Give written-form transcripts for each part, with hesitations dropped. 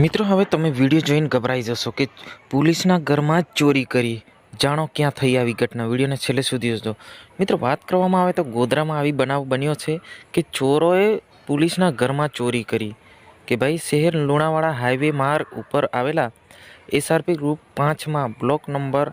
મિત્રો હવે તમે વિડીયો જોઈને ગભરાઈ જશો કે પોલીસના ઘરમાં જ ચોરી કરી, જાણો ક્યાં થઈ આવી ઘટના। વિડીયોને છેલ્લે સુધી જોજો। મિત્રો વાત કરવામાં આવે તો ગોધરામાં આવી બનાવ બન્યો છે કે ચોરોએ પોલીસના ઘરમાં ચોરી કરી કે ભાઈ શહેર લુણાવાડા હાઈવે માર્ગ ઉપર આવેલા એસઆરપી ગ્રુપ 5માં બ્લોક નંબર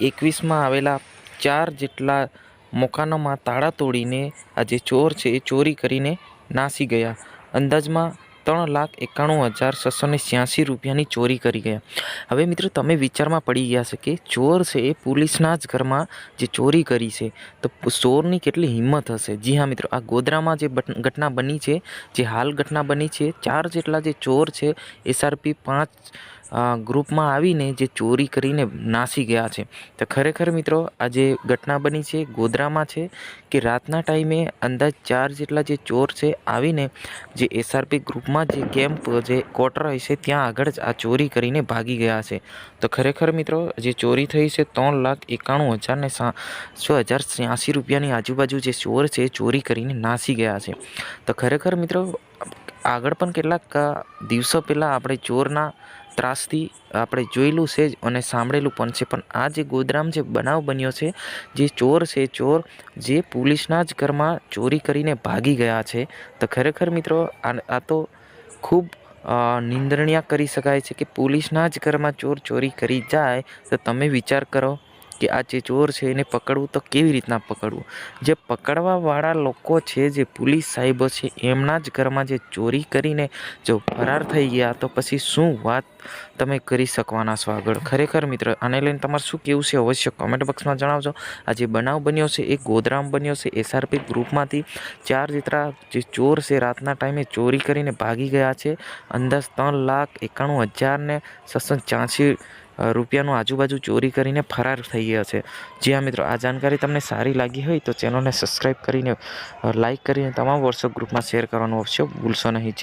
21માં આવેલા 4 જેટલા મકાનોમાં તાળા તોડીને આ જે ચોર છે એ ચોરી કરીને નાસી ગયા। અંદાજમાં 3,91,686 રૂપિયાની ચોરી કરી ગયા। હવે મિત્રો તમે વિચારમાં પડી ગયા છે કે ચોર છે એ પોલીસના જ ઘરમાં જે ચોરી કરી છે તો ચોરની કેટલી હિંમત હશે। જી હા મિત્રો, આ ગોધરામાં જે ઘટના બની છે, જે હાલ ઘટના બની છે, 4 જેટલા જે ચોર છે એસઆરપી 5 ગ્રુપમાં આવીને જે ચોરી કરીને નાસી ગયા છે। તો ખરેખર મિત્રો આ જે ઘટના બની છે ગોધરામાં છે કે રાતના ટાઈમે અંદાજ 4 જેટલા જે ચોર છે આવીને જે એસઆરપી ગ્રુપમાં જે કેમ્પ જે ક્વાર્ટર હોય છે ત્યાં આગળ જ આ ચોરી કરીને ભાગી ગયા છે। તો ખરેખર મિત્રો જે ચોરી થઈ છે 3,91,686 રૂપિયાની આજુબાજુ જે ચોર છે ચોરી કરીને નાસી ગયા છે। તો ખરેખર મિત્રો આગળ પણ કેટલાક દિવસો પહેલાં આપણે ચોરના ત્રાસથી આપણે જોયેલું છે જ અને સાંભળેલું પણ છે, પણ આ જે ગોધરામાં જે બનાવ બન્યો છે, જે ચોર છે ચોર જે પોલીસના જ ઘરમાં ચોરી કરીને ભાગી ગયા છે। તો ખરેખર મિત્રો આ તો ખૂબ નિંદનીય કરી શકાય છે કે પોલીસના જ ઘરમાં ચોર ચોરી કરી જાય તો તમે વિચાર કરો કે આ જે ચોર છે એને પકડવું તો કેવી રીતના પકડવું। જે પકડવાવાળા લોકો છે, જે પોલીસ સાહેબો છે, એમના જ ઘરમાં જે ચોરી કરીને જો ફરાર થઈ ગયા તો પછી શું વાત તમે કરી શકવાના છો આગળ। ખરેખર મિત્ર આને લઈને તમારે શું કહેવું છે અવશ્ય કોમેન્ટ બોક્સમાં જણાવજો। આ જે બનાવ બન્યો છે એ ગોધરામાં બન્યો છે। એસઆરપી ગ્રુપમાંથી 4 જેટલા જે ચોર છે રાતના ટાઈમે ચોરી કરીને ભાગી ગયા છે। અંદાજ 3,91,686 રૂપિયાનું આજુબાજુ ચોરી કરીને ફરાર થઈ ગયા છે। જી હા મિત્રો, આ જાણકારી તમને સારી લાગી હોય તો ચેનલને સબસ્ક્રાઈબ કરીને લાઇક કરીને તમામ વોટ્સઅપ ગ્રુપમાં શેર કરવાનું અવશ્ય ભૂલશો નહીં।